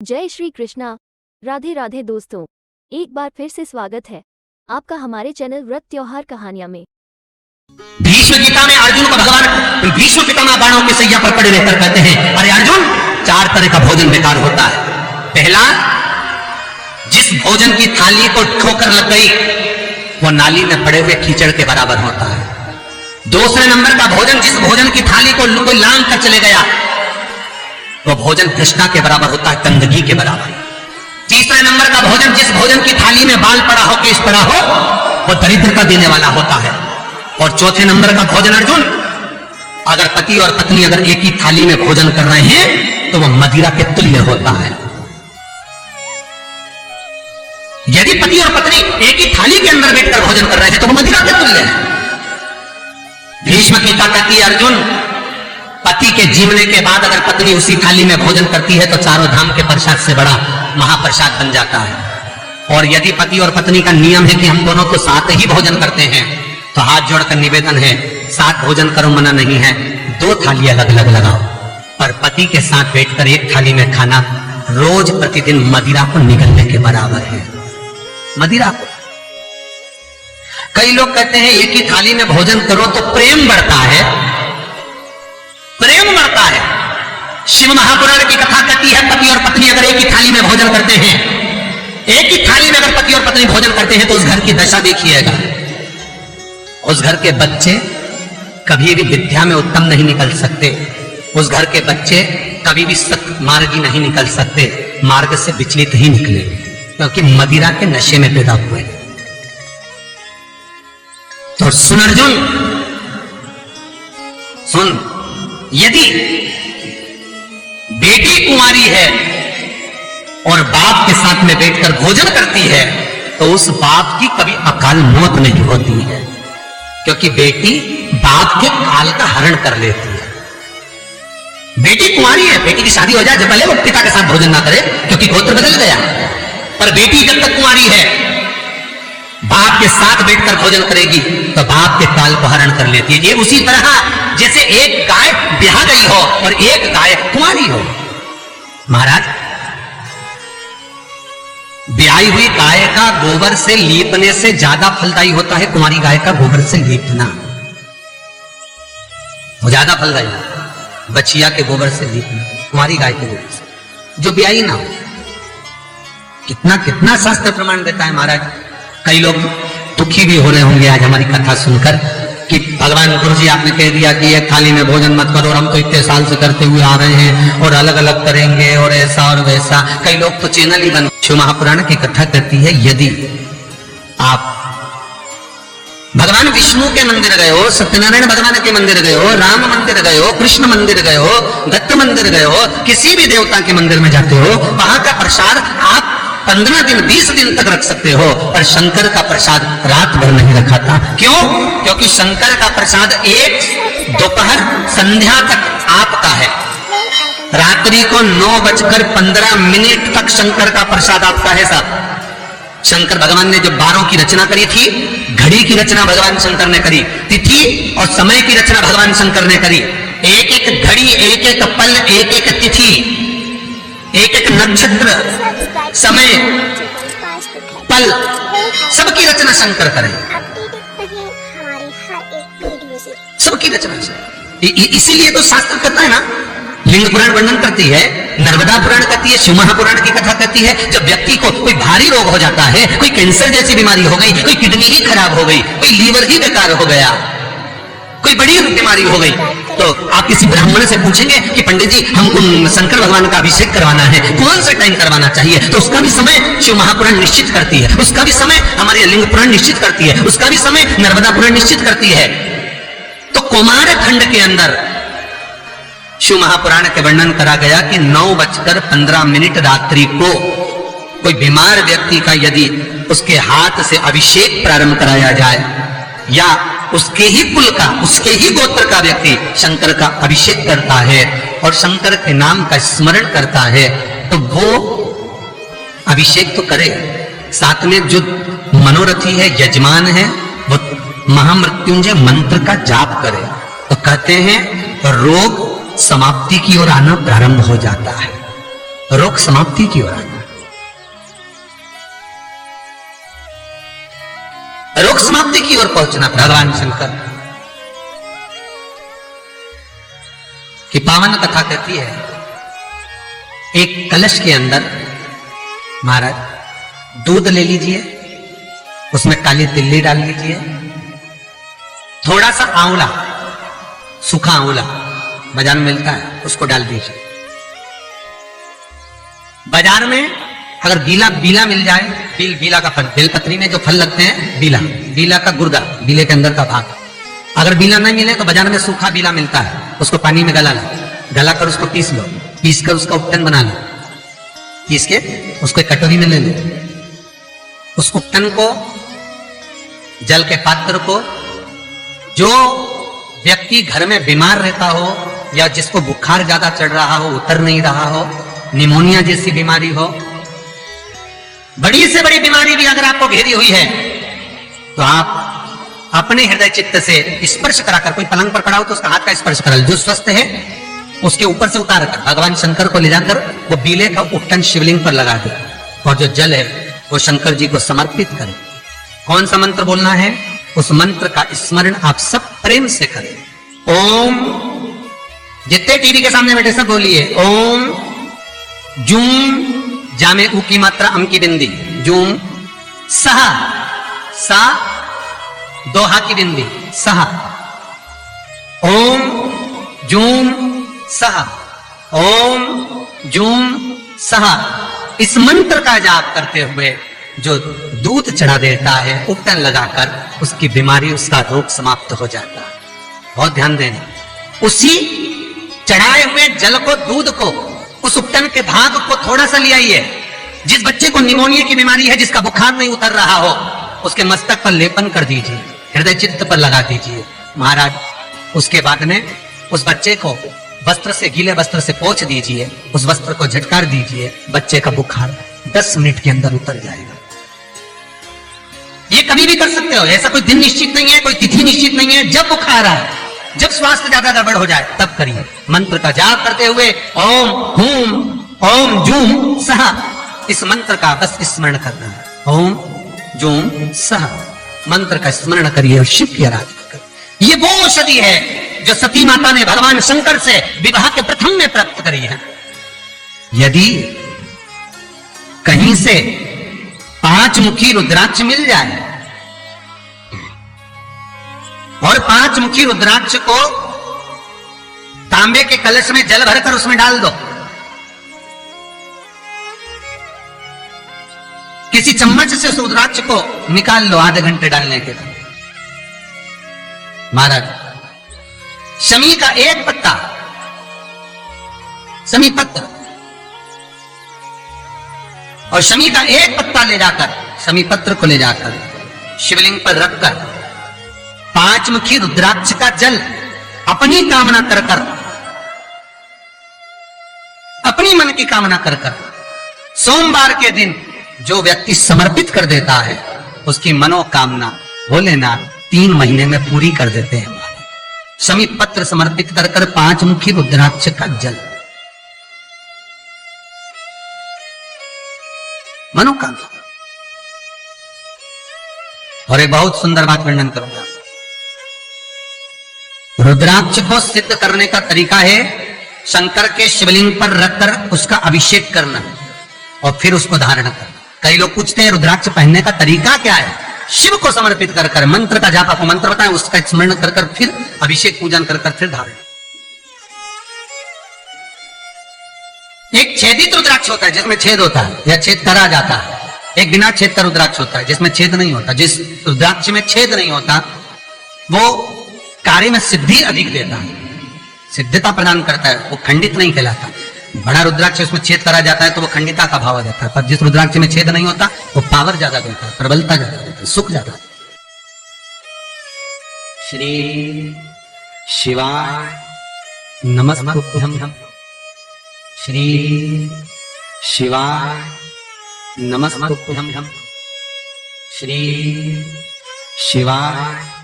जय श्री कृष्णा। राधे राधे दोस्तों, एक बार फिर से स्वागत है आपका हमारे चैनल व्रत त्योहार कहानियां में। भीष्म गीता में अर्जुन को भगवान भीष्म पितामह बाणों के सैया पर पड़े रहकर कहते हैं, अरे अर्जुन, 4 तरह का भोजन बेकार होता है। पहला, जिस भोजन की थाली को ठोकर लग गई वो नाली में पड़े हुए कीचड़ के बराबर होता है। दूसरे नंबर का भोजन, जिस भोजन की थाली को कोई लांग कर चले गया वो भोजन कृष्णा के बराबर होता है, गंदगी के बराबर। तीसरे नंबर का भोजन, जिस भोजन की थाली में बाल पड़ा हो, केश पड़ा हो, वो दरिद्रता देने वाला होता है। और चौथे नंबर का भोजन अर्जुन, अगर पति और पत्नी अगर एक ही थाली में भोजन कर रहे हैं तो वो मदिरा के तुल्य होता है। यदि पति और पत्नी एक ही थाली के अंदर बैठकर भोजन कर रहे हैं तो वो मदिरा के तुल्य है। भीष्म गीता कहती है, अर्जुन, पति के जीवने के बाद अगर पत्नी उसी थाली में भोजन करती है तो चारों धाम के प्रसाद से बड़ा महाप्रसाद बन जाता है। और यदि पति और पत्नी का नियम है कि हम दोनों तो साथ ही भोजन करते हैं तो हाथ जोड़कर निवेदन है, साथ भोजन करो, मना नहीं है, 2 थाली अलग अलग लगाओ। पर पति के साथ बैठकर एक थाली में खाना रोज प्रतिदिन मदिरा को निगलने के बराबर है। मदिरा को कई लोग कहते हैं एक ही थाली में भोजन करो तो प्रेम बढ़ता है, प्रेम बढ़ता है। शिव महापुराण की कथा कहती है, पति और पत्नी अगर एक ही थाली में भोजन करते हैं, एक ही थाली में अगर पति और पत्नी भोजन करते हैं तो उस घर की दशा देखिएगा। उस घर के बच्चे कभी भी विद्या में उत्तम नहीं निकल सकते, उस घर के बच्चे कभी भी सत्मार्गी नहीं निकल सकते, मार्ग से विचलित ही निकले, क्योंकि मदिरा के नशे में पैदा हुए। तो सुन अर्जुन, सुन, यदि बेटी कुंवारी है और बाप के साथ में बैठकर भोजन करती है तो उस बाप की कभी अकाल मौत नहीं होती है, क्योंकि बेटी बाप के काल का हरण कर लेती है। बेटी कुंवारी है, बेटी की शादी हो जाए जब पहले वो पिता के साथ भोजन ना करे, क्योंकि गोत्र बदल गया। पर बेटी जब तक कुंवारी है, बाप के साथ बैठकर भोजन करेगी तो बाप के काल को हरण कर लेती है। ये उसी तरह जैसे एक गाय ब्याह गई हो और एक गाय कुंवारी हो। महाराज, ब्याही हुई गाय का गोबर से लीपने से ज्यादा फलदायी होता है कुंवारी गाय का गोबर से लीपना, वो ज्यादा फलदायी। बछिया के गोबर से लीपना, कुंवारी गाय के गोबर से जो ब्याही ना हो। कितना कितना शास्त्र प्रमाण देता है महाराज। कई लोग दुखी भी हो रहे होंगे आज हमारी कथा सुनकर कि भगवान गुरु जी आपने कह दिया कि एक थाली में भोजन मत करो, और हम तो इतने साल से करते हुए आ रहे हैं और अलग अलग करेंगे और ऐसा और वैसा। कई लोग तो चैनल ही बन। शिव महापुराण की कथा कहती है, यदि आप भगवान विष्णु के मंदिर गए हो, सत्यनारायण भगवान के मंदिर गए हो, राम मंदिर गए हो, कृष्ण मंदिर गए हो, दत्त मंदिर गए हो, किसी भी देवता के मंदिर में जाते हो, वहां का प्रसाद आप 15 दिन 20 दिन तक रख सकते हो, पर शंकर का प्रसाद रात भर नहीं रखा था। क्यों? क्योंकि शंकर का प्रसाद एक दोपहर संध्या तक आपका है। रात्रि को 9:15 तक शंकर का प्रसाद आपका है साहब। शंकर भगवान ने जब 12 की रचना करी थी, घड़ी की रचना भगवान शंकर ने करी, तिथि और समय की रचना भगवान शंकर ने करी। एक एक घड़ी, एक एक पल, एक एक तिथि, एक एक नक्षत्र, समय, पल, सबकी रचना शंकर करें। सबकी रचना। इसीलिए तो शास्त्र कहता है ना, लिंग पुराण वर्णन करती है, नर्मदा पुराण कहती है, शिव महापुराण की कथा कहती है, जब व्यक्ति को कोई भारी रोग हो जाता है, कोई कैंसर जैसी बीमारी हो गई, कोई किडनी ही खराब हो गई, कोई लीवर ही बेकार हो गया, कोई बड़ी बीमारी हो गई, तो आप किसी ब्राह्मण से पूछेंगे कि पंडित जी हमको शंकर भगवान का अभिषेक करवाना है, कौन सा टाइम करवाना चाहिए, तो उसका भी समय शिव महापुराण निश्चित करती है, उसका भी समय हमारे लिंग पुराण निश्चित करती है, उसका भी समय नर्मदा पुराण निश्चित करती है। तो कुमार खंड के अंदर शिव महापुराण के वर्णन करा गया कि 9:15 रात्रि को कोई बीमार व्यक्ति का यदि उसके हाथ से अभिषेक प्रारंभ कराया जाए, या उसके ही कुल का, उसके ही गोत्र का व्यक्ति शंकर का अभिषेक करता है और शंकर के नाम का स्मरण करता है, तो वो अभिषेक तो करे, साथ में जो मनोरथी है, यजमान है, वो महामृत्युंजय मंत्र का जाप करे, तो कहते हैं रोग समाप्ति की ओर आना प्रारंभ हो जाता है। रोग समाप्ति की ओर आता है। रोग समाप्ति की ओर पहुंचना भगवान शंकर की पावन कथा कहती है, एक कलश के अंदर महाराज दूध ले लीजिए, उसमें काली तिल्ली डाल लीजिए, थोड़ा सा आंवला, सूखा आंवला बाजार में मिलता है, उसको डाल दीजिए। बाजार में अगर बीला मिल जाए, बीला का फल, बेलपत्री में जो फल लगते हैं, बीला का गुर्दा, बीले के अंदर का भाग, अगर बीला नहीं मिले तो बाजार में सूखा बीला मिलता है, उसको पानी में गला कर उसको पीस लो, पीस कर उसका उपटन बना लो, पीस के उसको कटोरी में ले लो। उस उपटन को, जल के पात्र को, जो व्यक्ति घर में बीमार रहता हो या जिसको बुखार ज्यादा चढ़ रहा हो, उतर नहीं रहा हो, निमोनिया जैसी बीमारी हो, बड़ी से बड़ी बीमारी भी अगर आपको घेरी हुई है, तो आप अपने हृदय चित्त से स्पर्श कराकर, कोई पलंग पर खड़ा हो तो उसका हाथ का स्पर्श करा, जो स्वस्थ है उसके ऊपर से उतार कर भगवान शंकर को ले जाकर वो बीले का उपटन शिवलिंग पर लगा दे, और जो जल है वो शंकर जी को समर्पित करें। कौन सा मंत्र बोलना है? उस मंत्र का स्मरण आप सब प्रेम से करें। ओम, जितने टीवी के सामने बैठे सब बोलिए, ओम जूम, जामे ऊ की मात्रा अम की बिंदी, जूम, सहा, सा दोहा की बिंदी, सहा, ओम जूम सहा, ओम जूम सहा। इस मंत्र का जाप करते हुए जो दूध चढ़ा देता है उपटन लगाकर, उसकी बीमारी, उसका रोग समाप्त हो जाता है। बहुत ध्यान देना, उसी चढ़ाए हुए जल को, दूध को, उस उपटन के भाग को थोड़ा सा ले आइए। जिस बच्चे को निमोनिया की बीमारी है, जिसका बुखार नहीं उतर रहा हो, उसके मस्तक पर लेपन कर दीजिए, हृदय चित्त पर लगा दीजिए महाराज। उसके बाद में उस बच्चे को वस्त्र से, गीले वस्त्र से पोंछ दीजिए, उस वस्त्र को झटकार दीजिए, बच्चे का बुखार 10 मिनट के अंदर उतर जाएगा। ये कभी भी कर सकते हो, ऐसा कोई दिन निश्चित नहीं है, कोई तिथि निश्चित नहीं है। जब बुखार आए, जब स्वास्थ्य ज्यादा गड़बड़ हो जाए, तब करिए। मंत्र का जाप करते हुए ओम हूम ओम जूम सहा, इस मंत्र का बस स्मरण करना है। ओम जूम सहा मंत्र का स्मरण करिए और शिव की आराधना करिए। ये वो औषधि है जो सती माता ने भगवान शंकर से विवाह के प्रथम में प्राप्त करी है। यदि कहीं से 5 मुखी रुद्राक्ष मिल जाए और 5 मुखी रुद्राक्ष को तांबे के कलश में जल भरकर उसमें डाल दो, किसी चम्मच से उस रुद्राक्ष को निकाल लो आधे घंटे डालने के बाद, महाराज शमी का एक पत्ता, शमी पत्र, और शमी का एक पत्ता ले जाकर, शमी पत्र को ले जाकर शिवलिंग पर रखकर 5 मुखी रुद्राक्ष का जल अपनी कामना कर कर, अपनी मन की कामना कर कर, सोमवार के दिन जो व्यक्ति समर्पित कर देता है, उसकी मनोकामना भोलेनाथ 3 महीने में पूरी कर देते हैं। शमी पत्र समर्पित कर कर 5 मुखी रुद्राक्ष का जल, मनोकामना। और एक बहुत सुंदर बात वर्णन करूंगा। रुद्राक्ष को सिद्ध करने का तरीका है शंकर के शिवलिंग पर रखकर उसका अभिषेक करना और फिर उसको धारण करना। कई लोग पूछते हैं रुद्राक्ष पहनने का तरीका क्या है? शिव को समर्पित कर कर मंत्र का जाप, आपको मंत्र बताएं, उसका स्मरण कर कर फिर अभिषेक पूजन कर कर फिर धारण। एक छेदित रुद्राक्ष होता है जिसमें छेद होता है या छेद करा जाता है, एक बिना छेद का रुद्राक्ष होता है जिसमें छेद नहीं होता। जिस रुद्राक्ष में छेद नहीं होता वो कार्य में सिद्धि अधिक देता है, सिद्धता प्रदान करता है, वो खंडित नहीं कहलाता। बड़ा रुद्राक्ष उसमें छेद करा जाता है तो वो खंडिता का भाव आ जाता है, पर जिस रुद्राक्ष में छेद नहीं होता वो पावर ज्यादा देता है, प्रबलता ज्यादा देता है, सुख ज्यादा। श्री शिवाय नमस्तुभ्यं, श्री शिवाय नमस्तुभ्यं, श्री शिवाय